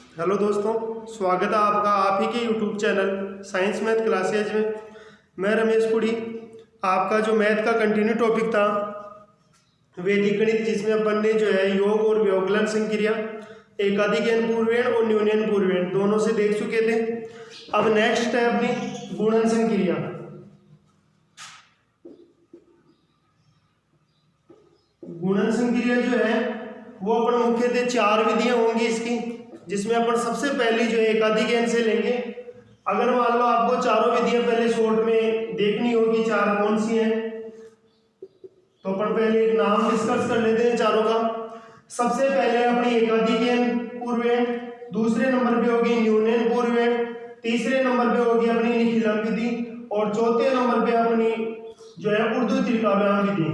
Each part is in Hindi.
हेलो दोस्तों, स्वागत है आपका आप ही के YouTube channel science math classes में। मैं रमेश पुरी। आपका जो मैथ का कंटिन्यू टॉपिक था वैदिक गणित, जिसमें अपन ने जो है योग और व्यवकलन संक्रिया, एकाधिकन पूर्वेण और न्यूनन पूर्वेण दोनों से देख चुके थे। अब नेक्स्ट है अपनी गुणन संक्रिया। गुणन संक्रिया जो है वो अपन मुख्यतः 4 विधियां होंगी इसकी, जिसमें अपन सबसे पहली जो है एकाधिकन से लेंगे। अगर मान लो आपको चारों विधियां पहले शॉर्ट में देखनी होगी, 4 कौन सी हैं, तो अपन पहले एक नाम डिस्कस कर लेते हैं चारों का। सबसे पहले अपनी एकाधिकन पूर्वेण, दूसरे नंबर पे होगी न्यूनन पूर्वेण, तीसरे नंबर पे होगी अपनी निखिलम विधि, और चौथे नंबर पे अपनी जो है उर्दू त्रिकाव्याम विधि।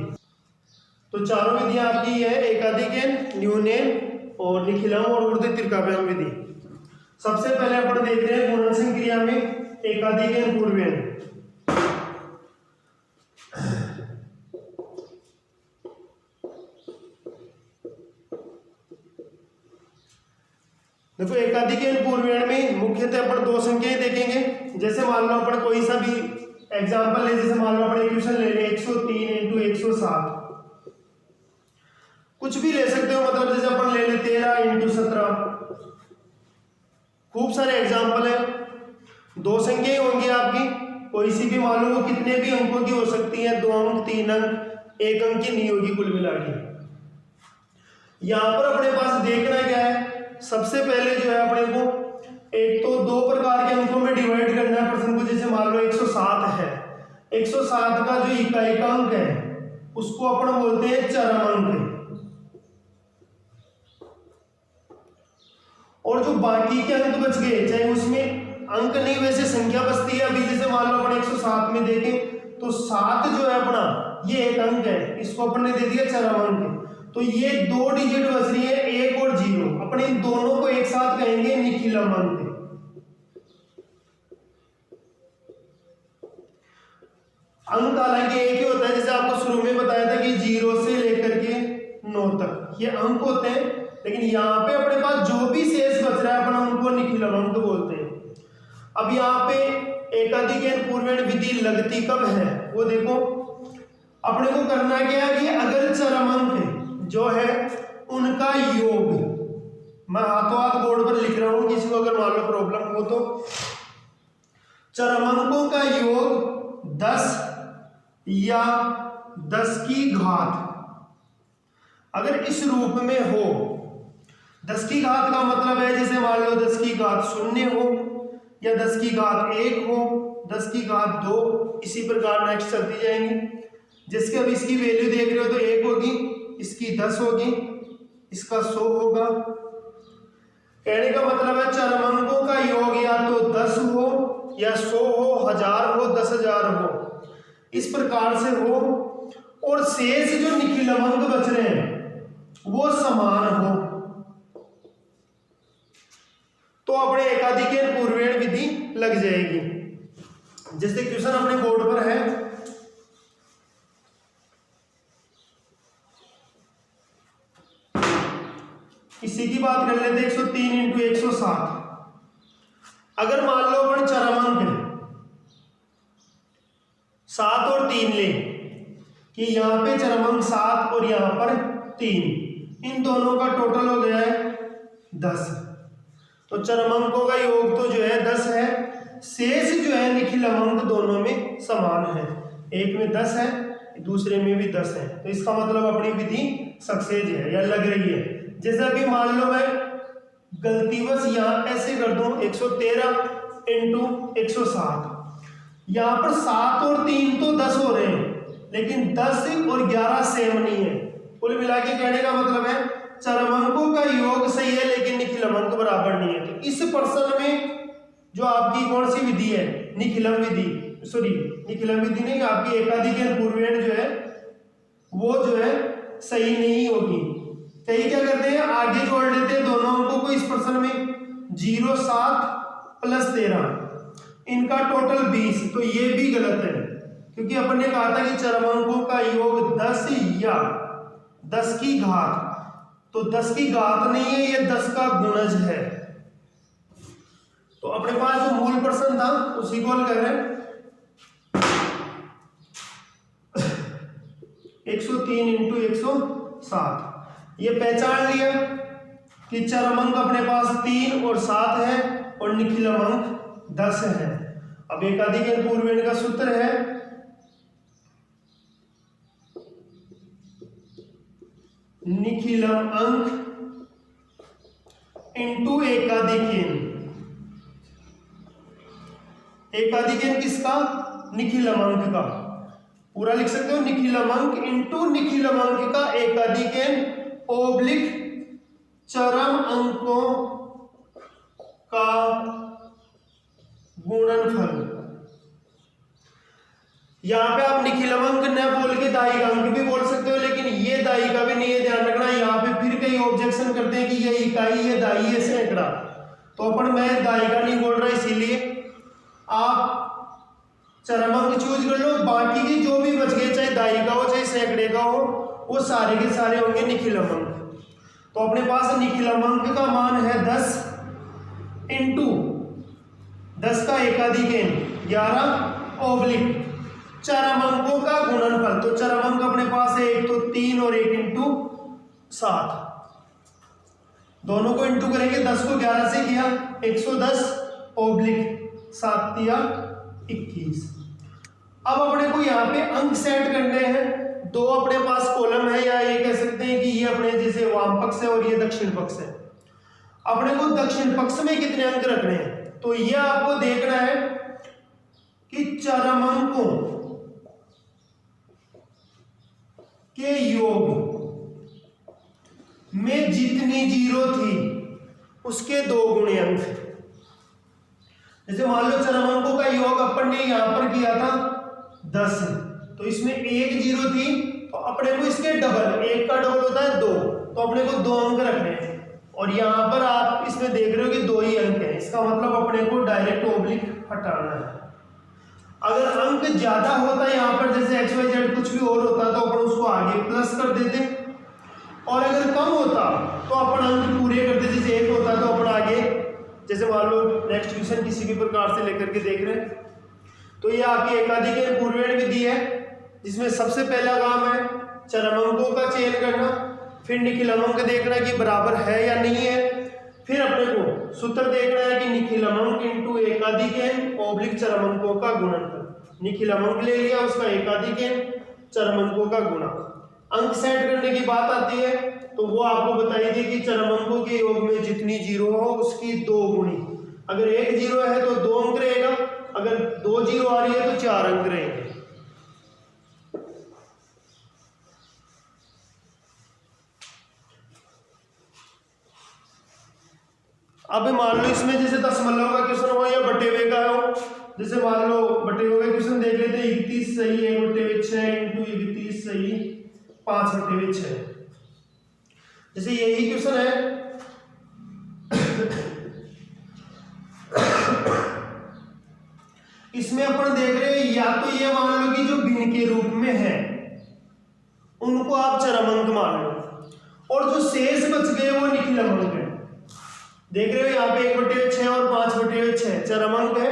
तो चारों विधियां आपकी है एकाधिकन, न्यूनन और निखिलम और उर्दू त्रिकाव्याम विधि। सबसे पहले अपन देख रहे हैं गुणन संक्रिया में एकाधिकन पूर्वेण। देखो एकाधिकन पूर्वेण में मुख्यतः अपन 2 संख्याएं देखेंगे। जैसे मान लो अपन कोई सा भी एग्जांपल ले, जैसे मान लो अपन इक्वेशन ले लें 103 × 107, कुछ भी ले सकते हो, मतलब जैसे अपन ले ले 13 × 17, खूब सारे एग्जांपल है। 2 संख्याएं होंगी आपकी, कोई सी भी मान लो वो कितने भी अंकों की हो सकती है, 2 अंक, 3 अंक, 1 अंक की नहीं होगी कुल मिला के। यहां पर अपने पास देखना क्या है, सबसे पहले जो है अपने को एक तो 2 प्रकार के अंकों में डिवाइड करना है प्रश्न को। जैसे मान लो 107 है, 107 का जो इकांक है उसको अपन बोलते हैं चरमांक, और जो बाकी के अंक बच गए, चाहे उसमें अंक नहीं वैसे संख्या बचती है। अभी जैसे मान लो अपन 107 में देखें तो 7 जो है अपना ये एक अंक है, इसको अपन ने दे दिया चरमांक। तो ये 2 डिजिट बच रही है, 1 और 0, अपने इन दोनों को एक साथ कहेंगे निखिलम अंक। अंक हालांकि एक ही होता है, जैसे आपको शुरू में बताया था कि 0 से लेकर के 9 तक ये अंक होते हैं, लेकिन यहाँ पे अपने पास जो भी शेष बच रहा है अपन उनको निखिलम अंक बोलते हैं। अब यहाँ पे एकाधिकन पूर्वेण विधि लगती कब है वो देखो। अपने को करना क्या है कि अगर चरमांक जो है उनका योग, मैं हाथों हाथ बोर्ड पर लिख रहा हूं, किसी को अगर मान लो प्रॉब्लम हो तो, चरमांकों का योग 10 या 10 की घात अगर इस रूप में हो, 10 की घात का मतलब है जैसे मान लो 10 की घात 0 हो, या 10 की घात 1 हो, 10 की घात 2, इसी प्रकार नेक्स्ट चलती जाएंगी। जिसके अब इसकी वैल्यू देख रहे हो तो 1 होगी, इसकी 10 होगी, इसका 100 होगा। कहने का मतलब है चरमांकों का योग या तो 10 हो, या 100 हो, 1000 हो, 10,000 हो, इस प्रकार से हो, और शेष जो निखिलम अंक बच रहे हैं वो समान हो, तो अपने एकाधिकन पूर्वेण विधि लग जाएगी। जैसे क्वेश्चन अपने बोर्ड पर है, इसी की बात कर लेते 103 × 107। अगर मान लो अपन चरमांक 7 और 3 ले, कि यहाँ पे चरमांक 7 और यहाँ पर 3, इन दोनों का टोटल हो गया है 10। तो चरमांकों का योग तो जो है 10 है, शेष जो है निखिलम अंक दोनों में समान है, एक में 10 है दूसरे में भी 10 है, तो इसका मतलब अपनी विधि सक्सेस है या लग रही है। जैसे अभी मान लो मैं गलतीवश यहाँ ऐसे कर दूं 113 × 107, यहाँ पर 7 और 3 तो 10 हो रहे हैं, लेकिन 10 और 11 सेम नहीं है। कुल मिला के कहने का मतलब है चरमांकों का योग सही है लेकिन निखिलम अंक बराबर नहीं है। तो इस प्रश्न में जो आपकी कौन सी विधि है, निखिलम विधि, सॉरी निखिलम विधि नहीं, आपकी एकाधिकन पूर्वेण जो है वो जो है सही नहीं होगी। कई क्या करते हैं, आगे जोड़ लेते हैं दोनों अंकों को इस प्रश्न में, 0, 7 + 13, इनका टोटल 20, तो ये भी गलत है, क्योंकि अपन ने कहा था कि चरमांकों का योग 10 या 10 की घात, तो 10 की घात नहीं है, ये 10 का गुणज है। तो अपने पास जो मूल प्रश्न था उसी को हल कर रहे हैं। 103 इंटू 107 ये पहचान लिया कि चरमंक अपने पास 3 और 7 है और निखिलमंक 10 है। अब एकाधिक पूर्वेण का सूत्र है निखिलम अंक इंटू एकाधिकेन। एकाधिकेन किसका? निखिलमंक का। पूरा लिख सकते हो, निखिलमंक इंटू निखिलमंक का एकाधिकेन ओब्लिक चरम अंकों का गुणनफल। यहां पे आप निखिलमंक न बोल के दायिका अंक भी बोल सकते हो, लेकिन ये दायिका भी नहीं है, ध्यान रखना। यहाँ पे फिर कई ऑब्जेक्शन करते हैं कि ये इकाई है, दाई है, सैकड़ा, तो अपन मैं दायिका नहीं बोल रहा, इसीलिए आप चरमंक चूज कर लो। बाकी की जो भी बच गए, चाहे दायिका हो चाहे सैकड़े का हो, वो सारे के सारे होंगे निखिलमंक। तो अपने पास निखिलमंक का मान है 10 इंटू 10 का एकाधिकेन 11 ओब्लिक चरमंकों का गुणनफल। तो चरमंक अपने पास है एक तो 3 और एक इंटू 7, दोनों को इंटू करेंगे। 10 को 11 से किया 110 ओब्लिक 7 दिया 21। अब अपने को यहाँ पे अंक सेट करने हैं। दो अपने पास कॉलम है, या ये कह सकते हैं कि ये अपने जैसे वाम पक्ष है और ये दक्षिण पक्ष है। अपने को दक्षिण पक्ष में कितने अंक रखने हैं, तो ये आपको देखना है कि चरमंकों के योग में जितनी जीरो थी उसके 2 गुणे अंक। जैसे मान लो चरमंकों का योग अपन ने यहां पर किया था 10, तो इसमें 1 जीरो थी, तो अपने को इसके डबल, 1 का डबल होता है 2, तो अपने को 2 अंक रखने हैं। और यहां पर आप इसमें देख रहे हो कि 2 ही अंक है, इसका मतलब अपने को डायरेक्ट ओब्लिक हटाना है। अगर अंक ज्यादा होता है यहाँ पर, जैसे XYZ कुछ भी और होता तो अपन उसको आगे प्लस कर देते, और अगर कम होता तो अपन अंक पूरे करते। जैसे 1 होता तो अपन आगे, जैसे मान लो नेक्स्ट क्वेश्चन किसी भी प्रकार से लेकर के देख रहे हैं, तो ये आपकी एकाधिक पूर्वेण विधि है, जिसमें सबसे पहला काम है चरमंकों का चयन करना, फिर निखिलमंक देखना कि बराबर है या नहीं है, फिर अपने को सूत्र देखना है कि निखिलमंक इंटू एकाधिकेन ओब्लिक चरमंकों का गुणनफल। निखिलमंक ले लिया, उसका एकाधिकेन, चरमंकों का गुणा। अंक सेट करने की बात आती है तो वो आपको बताई थी कि चरमंकों के योग में जितनी जीरो हो उसकी 2 गुणी। अगर 1 जीरो है तो 2 अंक रहेगा, अगर 2 जीरो आ रही है तो 4 अंक रहेंगे। अब मान लो इसमें जैसे दशमलव का क्वेश्चन हो या बटे हुए का हो, जैसे मान लो बटे हुए का क्वेश्चन देख लेते हैं। 31 सही 1/6 इंटू 31 सही 5/6। जैसे यही क्वेश्चन है, इसमें अपन देख रहे हैं या तो ये मान लो कि जो भिन्न के रूप में है उनको आप चरमंक मान लो, और जो शेष बच गए वो निखिलमंक है। देख रहे हो यहाँ पे 1/6 और 5/6 चरमंक है,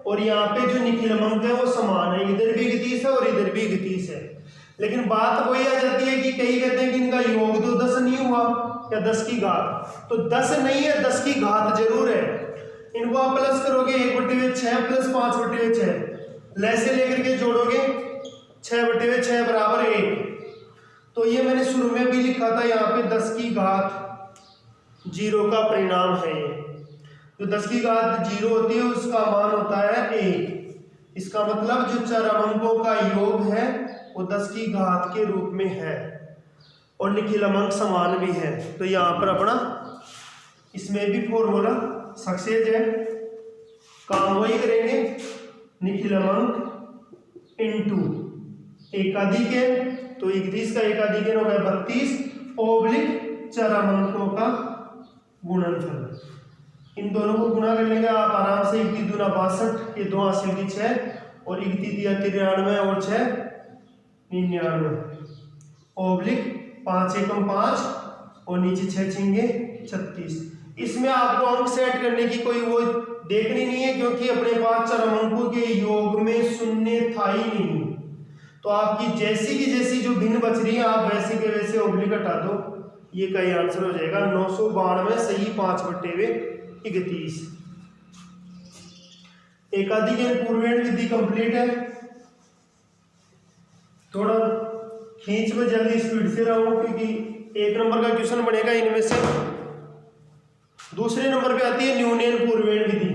और यहाँ पे जो निखिलमंक है वो समान है, इधर भी 31 है और इधर भी 31 है। लेकिन बात वही आ जाती है कि कई कहते हैं कि इनका योग तो 10 नहीं हुआ या 10 की घात, तो 10 नहीं है, 10 की घात जरूर है। इनको आप प्लस करोगे 1/6 प्लस 5/6 लैसे लेकर के जोड़ोगे 6/6 बराबर 1। तो ये मैंने शुरू में भी लिखा था, यहाँ पे 10 की घात 0 का परिणाम है। ये जो 10 की घात 0 होती है उसका मान होता है 1। इसका मतलब जो चरमंकों का योग है वो 10 की घात के रूप में है, और निखिलमंक समान भी है। तो यहाँ पर अपना इसमें भी फॉर्मूला सक्सेस है, काम वही करेंगे, निखिलमंक इंटू एकाधिकेन, तो 31 का एकाधिकेन हो गया 32 ओब्लिक चरमंकों का गुणनफल। इन दोनों को गुणा करने का आप आराम से 31 दूना 62, ये 2 हासिल की 6 और 31 या 93 और 6 99 ओब्लिक 5 एकम 5 और नीचे 6 छिंगे 36। इसमें आपको अंक सेट करने की कोई वो देखनी नहीं है, क्योंकि अपने पास चरमंकों के योग में शून्य था ही नहीं। तो आपकी जैसी की जैसी जो भिन्न बच रही है आप वैसे के वैसे ओब्लिक हटा दो, ये का ही आंसर हो जाएगा 992 सही 5/31। एकाधिक पूर्वेण विधि कंप्लीट है। थोड़ा खींच में जल्दी स्पीड से रहो, क्योंकि 1 नंबर का क्वेश्चन बनेगा इनमें से। दूसरे नंबर पे आती है न्यूनयन पूर्वेण विधि।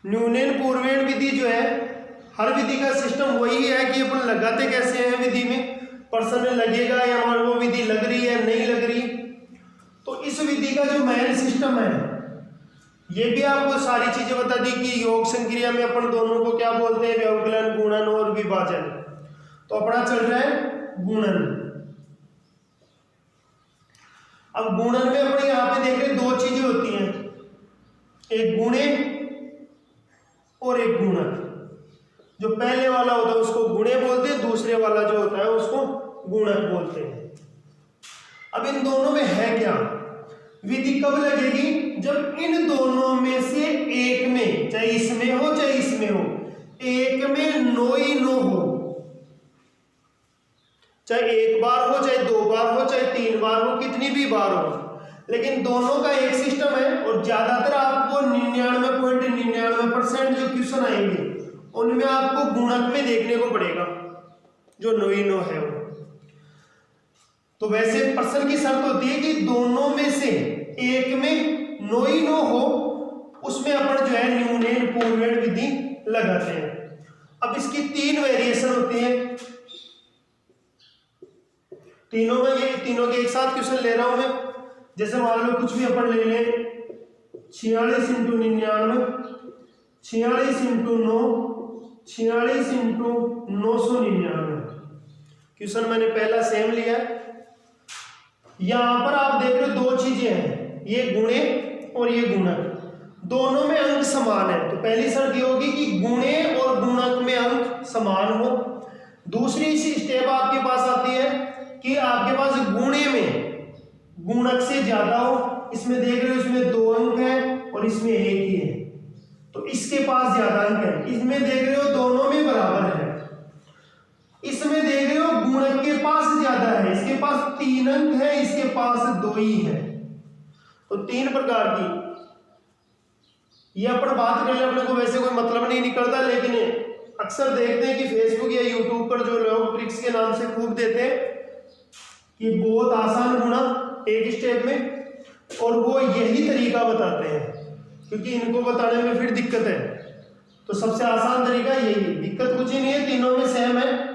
न्यूनयन पूर्वेण विधि जो है, हर विधि का सिस्टम वही है कि अपन लगाते कैसे हैं विधि में, पर्सन में लगेगा या हमारे वो विधि लग रही है नहीं लग रही। तो इस विधि का जो मेन सिस्टम है, ये भी आपको सारी चीजें बता दी कि योग संक्रिया में अपन दोनों को क्या बोलते हैं, व्यवकलन, गुणन और विभाजन। तो अपना चल रहा है गुणन। अब गुणन में अपने यहां पे देख रहे 2 चीजें होती हैं, एक गुणे और एक गुणक। जो पहले वाला होता है उसको गुणे बोलते हैं, दूसरे वाला जो होता है उसको गुणक बोलते हैं। अब इन दोनों में है क्या, विधि कब लगेगी, जब इन दोनों में से एक में, चाहे इसमें हो चाहे इसमें हो, एक में नो ही नो हो। चाहे 1 बार हो, चाहे 2 बार हो, चाहे 3 बार हो, कितनी भी बार हो, लेकिन दोनों का एक सिस्टम है। और ज्यादातर आपको 99.99% जो क्वेश्चन आएंगे उनमें आपको गुणक में देखने को पड़ेगा, जो नो ही नो है वो। तो वैसे प्रश्न की शर्त होती है कि दोनों में से एक में नो ही नो हो, उसमें अपन जो है न्यूनयन पूर्वेण विधि लगाते हैं। अब इसकी 3 वेरिएशन होती है, तीनों में, ये तीनों के एक साथ क्वेश्चन ले रहा हूं मैं। जैसे मान लो कुछ भी अपन ले लें, 46 × 99, 46 × 9, 46 × 999। क्वेश्चन मैंने पहला सेम लिया। यहां पर आप देख रहे हो 2 चीजें हैं, ये गुणे और ये गुणक, दोनों में अंक समान है। तो पहली शर्त ये होगी कि गुणे और गुणक में अंक समान हो। दूसरी स्टेप आपके पास आती है कि आपके पास गुणे में गुणक से ज्यादा हो। इसमें देख रहे हो इसमें 2 अंक है और इसमें 1 ही है, तो इसके पास ज्यादा अंक है। इसमें देख रहे हो दोनों में बराबर है। इसमें देख रहे हो गुणक के पास ज्यादा है, इसके पास 3 अंक है, इसके पास 2 ही है। तो 3 प्रकार की ये अपन बात कर ले, अपने को वैसे कोई मतलब नहीं निकलता, लेकिन अक्सर देखते हैं कि फेसबुक या यूट्यूब पर जो लोग ट्रिक्स के नाम से खूब देते हैं कि बहुत आसान गुणा एक स्टेप में, और वो यही तरीका बताते हैं, क्योंकि इनको बताने में फिर दिक्कत है। तो सबसे आसान तरीका यही है, दिक्कत कुछ ही नहीं है, तीनों में सेम है,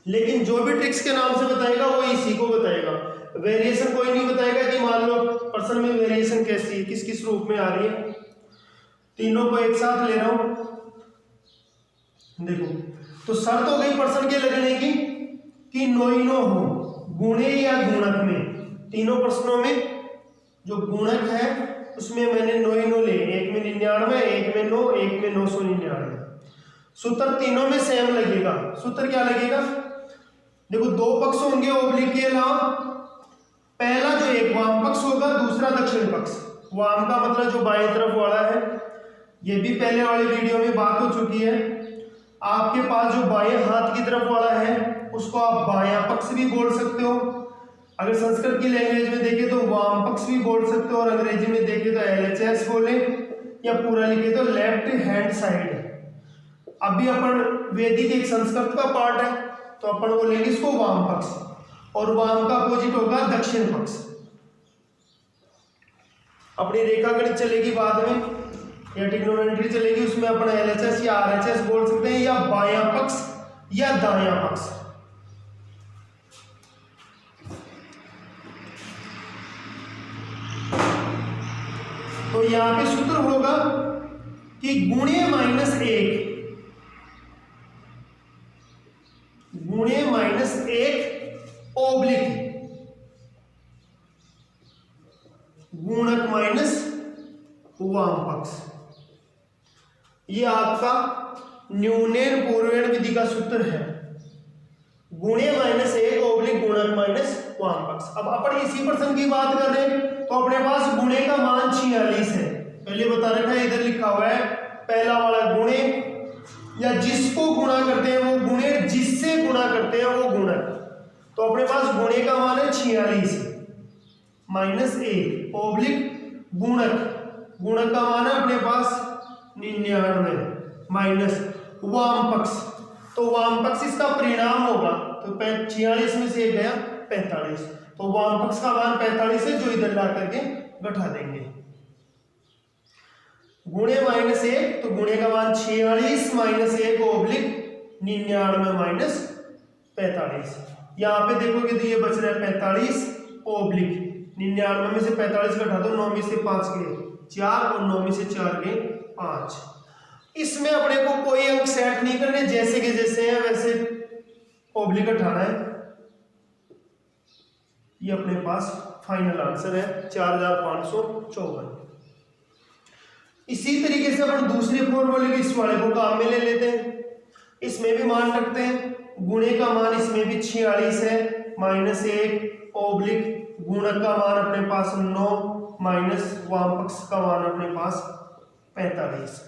लेकिन जो भी ट्रिक्स के नाम से बताएगा वो इसी को बताएगा। वेरिएशन कोई नहीं बताएगा कि मान लो पर्सन में वेरिएशन कैसी है, किस किस रूप में आ रही है। तीनों को एक साथ ले रहा हूं, देखो। तो शर्त हो गई पर्सन के लगने की कि नो ही नो हो, गुणे या गुणक में। तीनों प्रश्नों में जो गुणक है उसमें मैंने नो ही नो ले, एक में 99, एक में 9, एक में 999। सूत्र तीनों में सेम लगेगा। सूत्र क्या लगेगा, देखो 2 पक्ष होंगे ओब्लिक के अलावा। पहला जो एक वाम पक्ष होगा, दूसरा दक्षिण पक्ष। वाम का मतलब जो बाएं तरफ वाला है, ये भी पहले वाली वीडियो में बात हो चुकी है। आपके पास जो बाएं हाथ की तरफ वाला है उसको आप बायां पक्ष भी बोल सकते हो। अगर संस्कृत की लैंग्वेज में देखें तो वाम पक्ष भी बोल सकते हो, और अंग्रेजी में देखें तो LHS बोले, या पूरा लिखे तो लेफ्ट हैंड साइड। अभी अपन वैदिक एक संस्कृत का पार्ट है, तो अपन बोलेंगे इसको वाम पक्ष, और वाम का अपोजिट होगा दक्षिण पक्ष। अपनी रेखागणित चलेगी बाद में, या ट्रिग्नोमेट्री चलेगी, उसमें अपन LHS या RHS बोल सकते हैं, या बायां पक्ष या दायां पक्ष। तो यहां पे सूत्र होगा कि गुणे -1, गुणे -1 ओब्लिक गुणक माइनस वाम पक्ष। ये आपका न्यूनन पूर्वेण विधि का सूत्र है गुणे -1 ओब्लिक गुणक माइनस वाम पक्ष। अब अपन इसी प्रश्न की बात कर रहे हैं तो अपने पास गुणे का मान 46 है। पहले बता रखा है, इधर लिखा हुआ है पहला वाला गुणे, या जिसको गुणा करते हैं वो गुणे, जिससे गुणा करते हैं वो गुणक। तो अपने पास गुणे का मान है 46 -1 ओब्लिक गुणक, गुणक का मान है अपने पास 99 माइनस वाम पक्ष। तो वाम पक्ष इसका परिणाम होगा, तो 46 में से 1 गया 45, तो वाम पक्ष का मान 45 है जो इधर ला करके घटा देंगे। गुणे -1 तो गुणे का मान 46 -1 ओब्लिक 99 माइनस 45। यहाँ पे देखोगे तो ये बच रहा है 45 ओब्लिक 99 में से 45 घटा दो, 9 में से 5 गए 4 और 9 में से 4 गए 5। इसमें अपने को कोई अंक सेट नहीं करने, जैसे के जैसे हैं वैसे ओब्लिक हटाना है। ये अपने पास फाइनल आंसर है 4554। इसी तरीके से अपन दूसरे फॉर्मूले के इस वाले को काम में ले लेते हैं, इसमें भी मान रखते हैं। गुणे का मान इसमें भी 46 है -1 ओब्लिक गुणक का मान अपने पास 9 माइनस वाम पक्ष का मान अपने पास 45।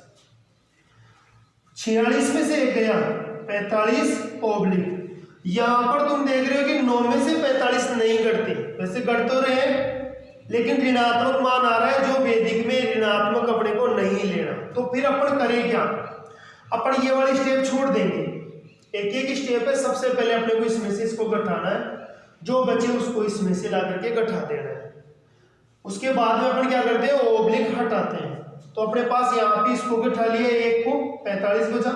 46 में से 1 गया 45 ओब्लिक। यहां पर तुम देख रहे हो कि 9 में से 45 नहीं घटती, वैसे घट तो रहे लेकिन ऋणात्मक मान आ रहा है, जो वैदिक में ऋणात्मक अपने को नहीं लेना। तो फिर अपन करें क्या, अपन ये वाली स्टेप छोड़ देंगे, एक एक स्टेप है। सबसे पहले अपने को इसमें से इसको घटाना है, जो बचे उसको इसमें से ला करके घटा देना है। उसके बाद में अपन क्या करते हैं, ओब्लिक हटाते हैं। तो अपने पास यहाँ पे इसको घटा लिया, 1 को 45 बचा,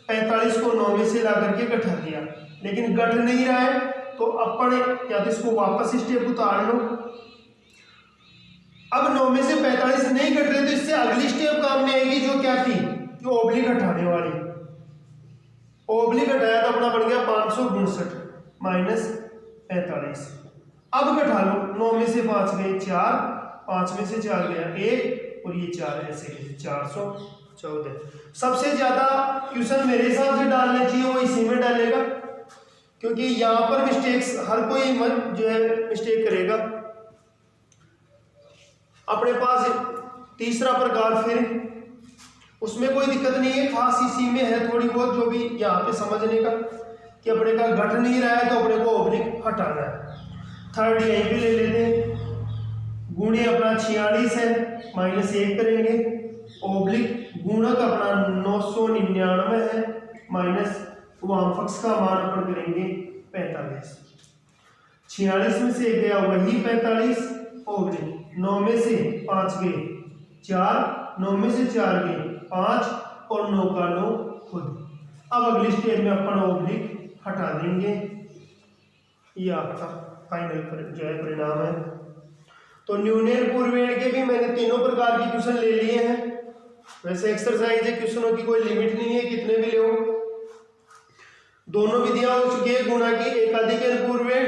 45 को 9 में से ला करके घटा दिया, लेकिन घट नहीं रहा है तो अपन या तो इसको वापस स्टेप उतार लो। अब 9 में से 45 नहीं घट रहे तो इससे अगली स्टेप काम में आएगी, जो क्या थी, जो ओब्लिक हटाने वाली। ओब्लिक हटाया तो अपना बन गया 559 माइनस 45। अब घटा लो, 9 में से 5 गए 4, 5 में से 4 गया 1 और ये 4 ऐसे 414। सबसे ज्यादा क्वेश्चन मेरे हिसाब से डालने चाहिए वो इसी में डालेगा, क्योंकि यहाँ पर मिस्टेक्स हर कोई जो है मिस्टेक करेगा। अपने पास तीसरा प्रकार, फिर उसमें कोई दिक्कत नहीं है, खास इसी में है थोड़ी बहुत जो भी यहाँ पे समझने का, कि अपने का घट नहीं रहा है तो अपने को ओब्लिक हटाना है। थर्ड यहीं पे ले लेते हैं, गुणे अपना 46 है -1 करेंगे, ओब्लिक गुणक अपना 999 है माइनस वाम पक्ष का मान अपन करेंगे 45। 46 में से 1 गया वही 45 ओब्लिक 9 में से 5 गए 4, 9 में से 4 गए 5 और 9 का 9 खुद। अब अगली स्टेप में अपन ओब्लिक हटा देंगे। ये आपका फाइनल जो है परिणाम है। तो न्यूनन पूर्वेण के भी मैंने तीनों प्रकार के क्वेश्चन ले लिए हैं। वैसे एक्सरसाइज है, क्वेश्चनों की कोई लिमिट नहीं है, कितने भी ले। दोनों विधियां हो चुकी है, गुणा की एकाधिकरण पूर्वेण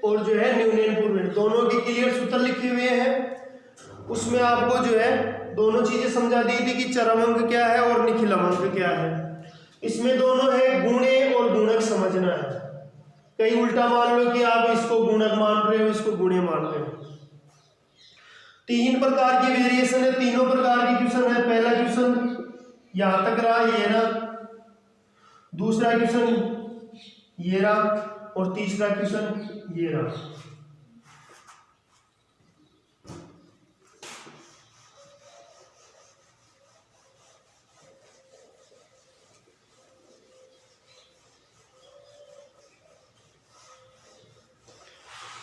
और जो है न्यूनन पूर्वेण, दोनों के क्लियर सूत्र लिखे हुए हैं। उसमें आपको जो है दोनों चीजें समझा दी थी कि चरम अंक क्या है और निखिलम अंक क्या है। इसमें दोनों है गुणे और गुणक समझना है। कहीं उल्टा मान लो कि आप इसको गुणक मान रहे हो, इसको गुणे मान रहे हो। 3 प्रकार की वेरिएशन है, तीनों प्रकार की क्वेश्चन है। पहला क्वेश्चन यहां तक रहा, ये रहा, दूसरा क्वेश्चन ये रहा और तीसरा क्वेश्चन ये रहा।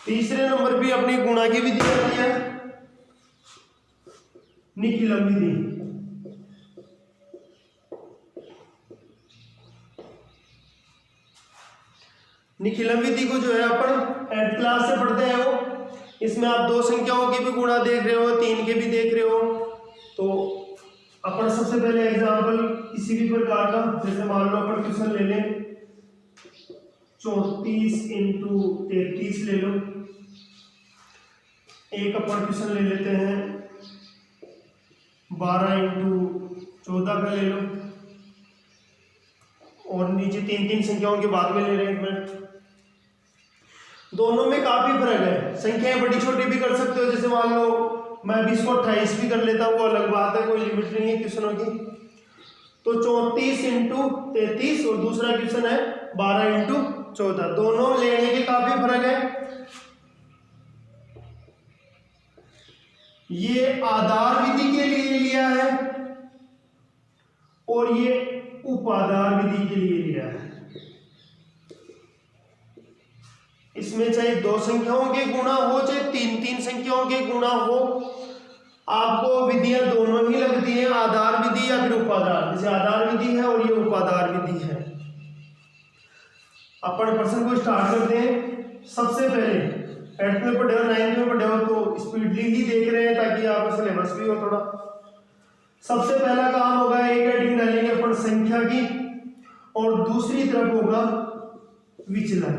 तीसरे नंबर पे अपनी गुणा की विधि आती है, निखिलम विधि। निखिलम विधि को जो है अपन 8th क्लास से पढ़ते हैं वो। इसमें आप 2 संख्याओं के भी गुणा देख रहे हो, 3 के भी देख रहे हो। तो अपन सबसे पहले एग्जांपल किसी भी प्रकार का, जैसे मान लो अपन क्वेश्चन ले लें 34 × 33 ले लो। एक अपन क्वेश्चन ले लेते हैं 12 × 14 का ले लो। और नीचे 3 संख्याओं के बाद में ले रहे हैं 1 मिनट। दोनों में काफी फर्क है, संख्याएं बड़ी छोटी भी कर सकते हो, जैसे मान लो मैं 20 को 28 भी कर लेता हूँ, वो अलग बात है, कोई लिमिट नहीं है क्वेश्चनों की। तो 34 × 33 और दूसरा क्वेश्चन है 12 × 14, दोनों लेने के काफी फर्क है। ये आधार विधि के लिए लिया है और ये उपाधार विधि के लिए लिया है। इसमें चाहे 2 संख्याओं के गुणा हो चाहे 3 संख्याओं के गुणा हो, आपको विधियां दोनों ही लगती हैं, आधार विधि या फिर उपाधार। जैसे आधार विधि है और ये उपाधार विधि है। अपन प्रश्न को स्टार्ट करते हैं। सबसे पहले 8th में पढ़े हो 9th में पढ़े हो तो स्पीडली ही देख रहे हैं ताकि आपका सिलेबस भी हो थोड़ा। सबसे पहला काम होगा एक हेडिंग डालेंगे अपन संख्या की और दूसरी तरफ होगा विचलन।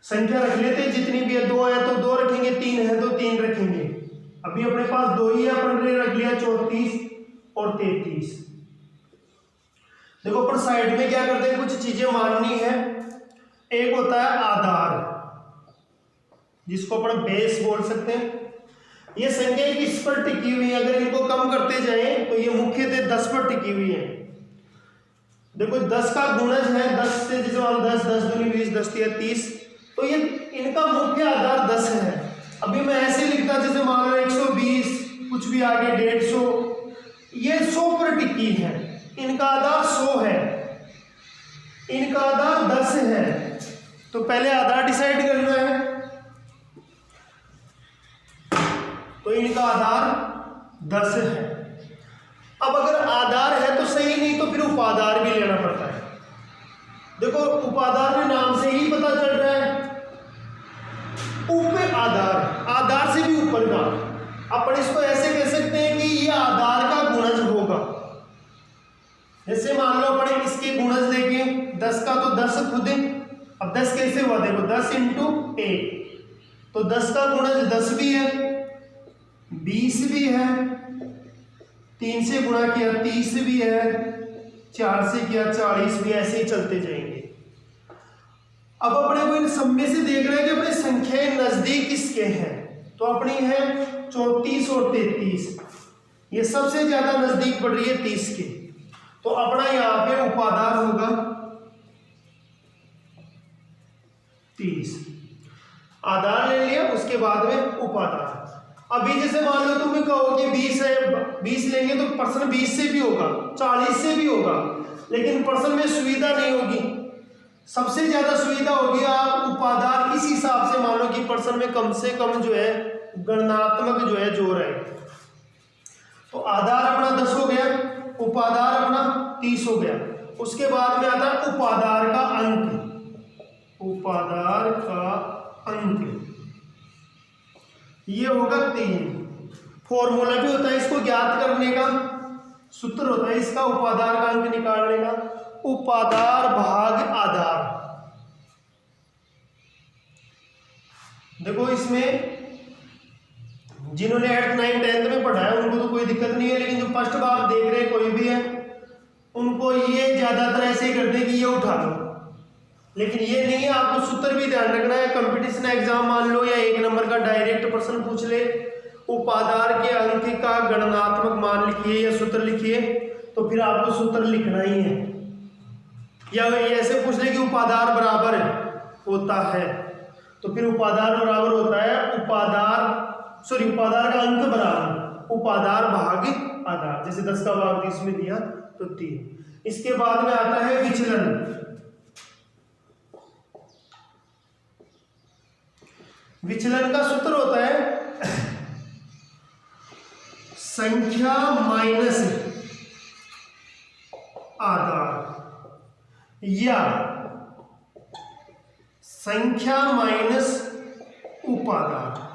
संख्या रख लेते हैं जितनी भी है, 2 है तो 2 रखेंगे, 3 है तो 3 रखेंगे। अभी अपने पास 2 ही है, अपन ने रख लिया 34 और 33। देखो अपन साइड में क्या करते हैं, कुछ चीजें माननी है। एक होता है आधार, जिसको अपन बेस बोल सकते हैं। ये संख्या किस पर टिकी हुई है, अगर इनको कम करते जाएं तो ये मुख्यतः 10 पर टिकी हुई है। देखो 10 का गुणज है 10 से, जैसे मान 10 10 दूनी 20 10 या 30, तो ये इनका मुख्य आधार 10 है। अभी मैं ऐसे लिखता जैसे मान लो 120, कुछ भी आगे 150, ये 100 पर टिकी है, इनका आधार 100 है, इनका आधार 10 है। तो पहले आधार डिसाइड करना है, तो इनका आधार 10 है। अब अगर आधार है तो सही, नहीं तो फिर उपाधार भी लेना पड़ता है। देखो उपाधार में नाम से ही पता चल रहा है, ऊपर आधार, आधार से भी ऊपर का। अपन इसको ऐसे कह सकते हैं कि ये आधार का गुणज होगा। जैसे मान लो अपन इसके गुणज लेके 10 का तो 10 खुद है। अब 10 कैसे हुआ, देखो 10 × 1, तो 10 का गुणज 10 भी है, 20 भी है, 3 से गुणा किया 30 भी है, 4 से किया 40 भी, ऐसे ही चलते जाएंगे। अब अपने को इन सब में से देख रहे हैं कि अपने संख्याएं नजदीक किसके हैं, तो अपनी है 34 और 33, ये सबसे ज्यादा नजदीक पड़ रही है 30 के, तो अपना यहां पे उपाधार होगा 30। आधार ले लिया, उसके बाद में उपाधार। अभी जैसे मान लो तुम्हें कहो कि 20 है, 20 लेंगे तो प्रश्न 20 से भी होगा, 40 से भी होगा, लेकिन प्रश्न में सुविधा नहीं होगी। सबसे ज्यादा सुविधा होगी आप उपाधार इस हिसाब से मानो कि प्रश्न में कम से कम जो है गणनात्मक जो है जोर है। तो आधार अपना 10 हो गया, उपाधार अपना 30 हो गया। उसके बाद में आता है उपाधार का अंक, उपाधार का अंक ये होगा 3। फॉर्मूला भी होता है इसको ज्ञात करने का, सूत्र होता है इसका उपाधार का अंक निकालने का, उपाधार भाग आधार। देखो इसमें जिन्होंने 8th 9th 10th में पढ़ा है उनको तो कोई दिक्कत नहीं है, लेकिन जो फर्स्ट बार देख रहे हैं कोई भी है उनको ये ज्यादातर ऐसे ही करते हैं कि ये उठा लो, लेकिन ये नहीं है। आपको सूत्र भी ध्यान रखना है। कंपटीशन एग्जाम मान लो या 1 नंबर का डायरेक्ट प्रश्न पूछ ले, उपाधार के अंक का गणनात्मक मान लिखिए या सूत्र लिखिए, तो फिर आपको सूत्र लिखना ही है। या ऐसे पूछ ले कि उपाधार बराबर होता है, तो फिर उपाधार बराबर होता है उपाधार का अंक बराबर उपाधार भाग आधार। जैसे 10 का भाग 30 में दिया तो 3। इसके बाद में आता है विचलन। विचलन का सूत्र होता है संख्या माइनस आधार या संख्या माइनस उपाधार।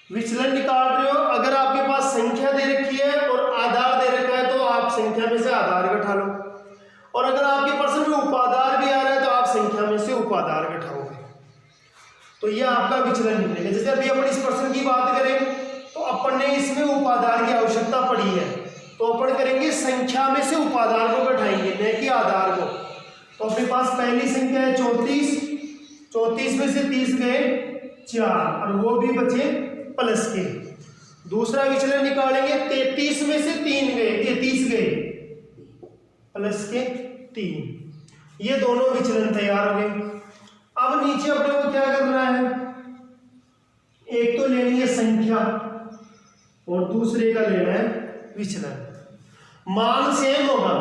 विचलन निकाल रहे हो, अगर आपके पास संख्या दे रखी है और आधार दे रखा है तो आप संख्या में से आधार घटा लो, और अगर आपके प्रश्न में उपाधार भी आ रहा है तो आप संख्या में से उपाधार घटाओगे, तो यह आपका विचलन निकलेगा। जैसे अभी अपन इस प्रश्न की बात करें तो अपन ने इसमें उपाधार की आवश्यकता पड़ी है, तो तो अपन करेंगे संख्या में से उपादान को घटाएंगे, न कि आधार को। तो अपने पास पहली संख्या है 34, 34 में से 30 गए 4 और वो भी बचे प्लस के। दूसरा विचलन निकालेंगे, 33 में से 3 गए 30 गए प्लस के 3, ये दोनों विचलन तैयार हो गए। अब नीचे अपने को क्या करना है, एक तो लेनी है संख्या और दूसरे का लेना है विचलन। मान सेम होगा,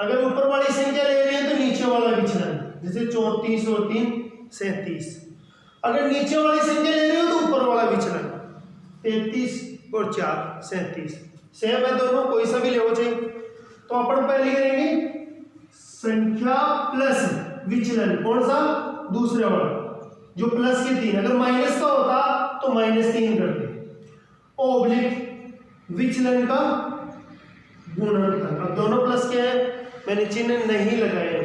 अगर ऊपर वाली संख्या ले रहे हैं तो नीचे वाला विचलन, जैसे 34 और 3 37। अगर नीचे वाली संख्या ले रहे हो तो ऊपर वाला विचलन 33 और 4 37, सेम है दोनों, कोई सा भी ले हो चाहिए। तो अपन पहले करेंगे संख्या प्लस विचलन, कौन सा, दूसरा वाला जो प्लस के 3, अगर माइनस का होता तो -3 करते, ओब्लिक विचलन का गुणनफल। अब दोनों प्लस के हैं, मैंने चिन्ह नहीं लगाए,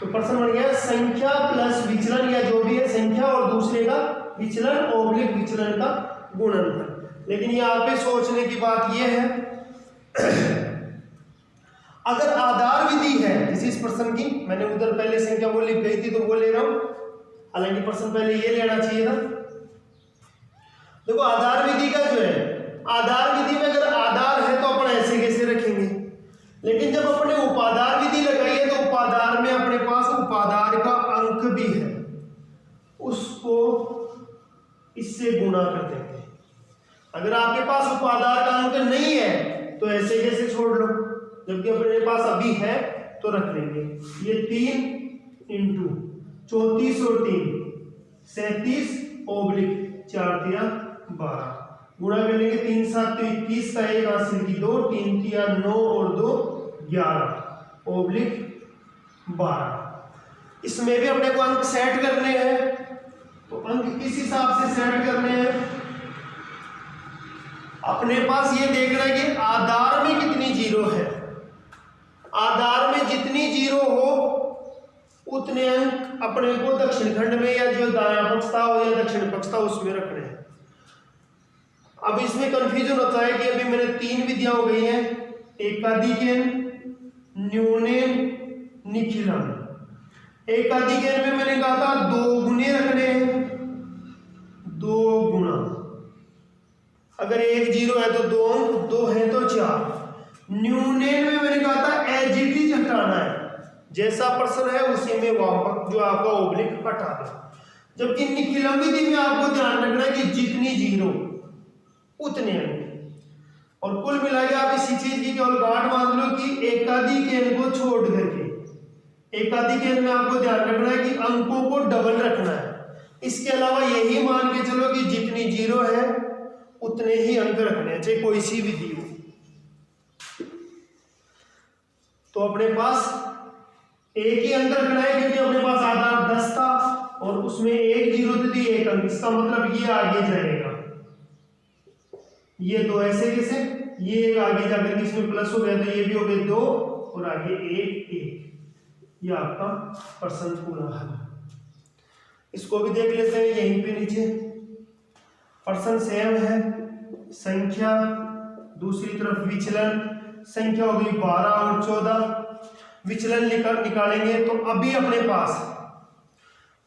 तो प्रश्न बन गया संख्या प्लस विचलन या जो भी है संख्या और दूसरे का विचलन ओब्लिक विचलन का गुणनफल। लेकिन यहाँ पे सोचने की बात यह है अगर आधार विधि है, जैसे इस प्रश्न की मैंने उधर पहले संख्या वो लिख गई थी तो वो ले रहा हूं, हालांकि प्रश्न पहले ये लेना चाहिए था। देखो आधार विधि का जो है, आधार विधि में अगर आधार है तो अपन ऐसे कैसे रखेंगे, लेकिन जब अपने उपादार विधि लगाई है तो उपादार में अपने पास उपादार का अंक भी है, उसको इससे गुणा कर देंगे। अगर आपके पास उपादार का अंक नहीं है तो ऐसे कैसे छोड़ लो, जबकि अपने पास अभी है तो रख लेंगे। ये 3 इंटू 34 और 3 37 ओब्लिक 4 3 12 गुणा कर लेंगे, 3 7 तो 21 का 1 हासिल की 2, 3 3 9 और 2 11 ओब्लिक 12। इसमें भी अपने को अंक सेट करने हैं, तो अंक किस हिसाब से सेट करने हैं, अपने पास ये देखना है कि आधार में कितनी जीरो है, आधार में जितनी जीरो हो उतने अंक अपने को दक्षिण खंड में या जो दायां पक्ष था हो या दक्षिण पक्ष था उसमें रखने हैं। अब इसमें कंफ्यूजन होता है कि अभी मैंने 3 विधियां हो गई हैं, एकाधिकेन, न्यूनेन, निखिलम। एकाधिकेन में मैंने कहा था 2 गुने रखने हैं, 2 गुणा, अगर 1 जीरो है तो 2 अंक, 2 है तो 4। न्यूनेन में मैंने कहा था एज इट इज हटाना है, जैसा प्रश्न है उसी में वापस जो आपका ओब्लिक हटा दो। जबकि निखिलम विधि में आपको ध्यान रखना है कि जितनी जीरो उतने अंक, और कुल मिला के आप इसी चीज की केवल गांठ मान लो कि एकाधिकेन को छोड़ करके, एकाधिकेन में आपको ध्यान रखना है कि अंकों को डबल रखना है। इसके अलावा यही मान के चलो कि जितनी जीरो है उतने ही अंक रखने हैं, चाहे कोई सी विधि हो। तो अपने पास एक ही अंक रखना है क्योंकि अपने पास आधार 10 था और उसमें 1 जीरो थी 1 अंक, इसका मतलब ये आगे जाएगा, ये 2 ऐसे कैसे, ये एक आगे जाकर के इसमें प्लस हो गया तो ये भी हो गए 2 और आगे 1 1, ये आपका प्रश्न पूरा है। इसको भी देख लेते हैं, यहीं पे नीचे प्रश्न सेम है, संख्या दूसरी तरफ विचलन, संख्या हो गई 12 और 14, विचलन निकालेंगे तो अभी अपने पास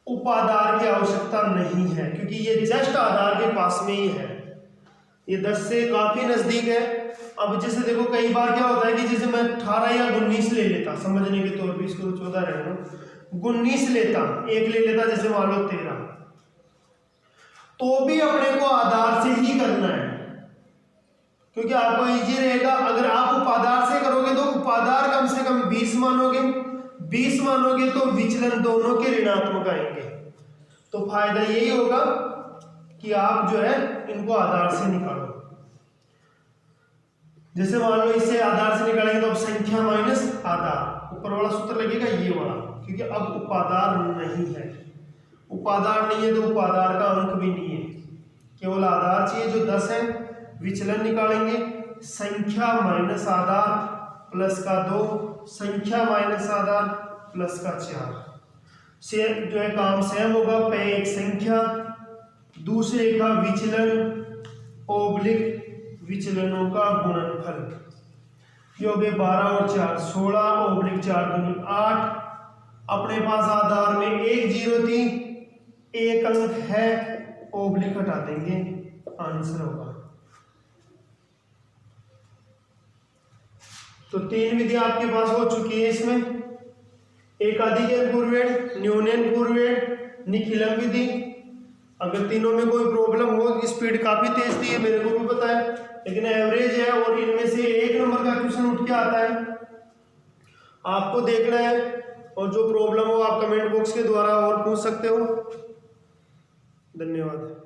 उपादार की आवश्यकता नहीं है क्योंकि ये जस्ट आधार के पास में ही है, ये 10 से काफी नजदीक है। अब जैसे देखो कई बार क्या होता है कि जैसे मैं 18 या 19 ले लेता, समझने के तौर पे इसको 14 रहना, 19 लेता, एक ले लेता जैसे मान लो 13, तो भी अपने को आधार से ही करना है क्योंकि आपको इजी रहेगा। अगर आप उपादार से करोगे तो उपादार कम से कम 20 मानोगे, 20 मानोगे तो विचलन दोनों के ऋणात्मक आएंगे, तो फायदा यही होगा कि आप जो है इनको आधार से निकालो। जैसे मान लो इसे आधार से निकालेंगे तो अब संख्या माइनस आधार, ऊपर वाला सूत्र लगेगा ये वाला, क्योंकि अब उपादार नहीं है, उपादार नहीं है तो उपादार का अंक भी नहीं है, केवल आधार चाहिए जो 10 है। विचलन निकालेंगे, संख्या माइनस आधार प्लस का 2, संख्या माइनस आधार प्लस का 4, सेम जो है काम सेम होगा, पे एक संख्या दूसरे का विचलन ओब्लिक विचलनों का गुणनफल, ये हो गए 12 और 4 16/4 दूनी 8। अपने पास आधार में एक जीरो थी, एक अंक है, ओब्लिक हटा देंगे, आंसर होगा। तो 3 विधि आपके पास हो चुकी है इसमें, एकाधिक पूर्वेण, न्यूनन पूर्वेण, निखिलम विधि। अगर तीनों में कोई प्रॉब्लम हो, स्पीड काफी तेज थी, मेरे को भी पता है, लेकिन एवरेज है और इनमें से 1 नंबर का क्वेश्चन उठ के आता है, आपको देखना है। और जो प्रॉब्लम हो आप कमेंट बॉक्स के द्वारा और पूछ सकते हो। धन्यवाद।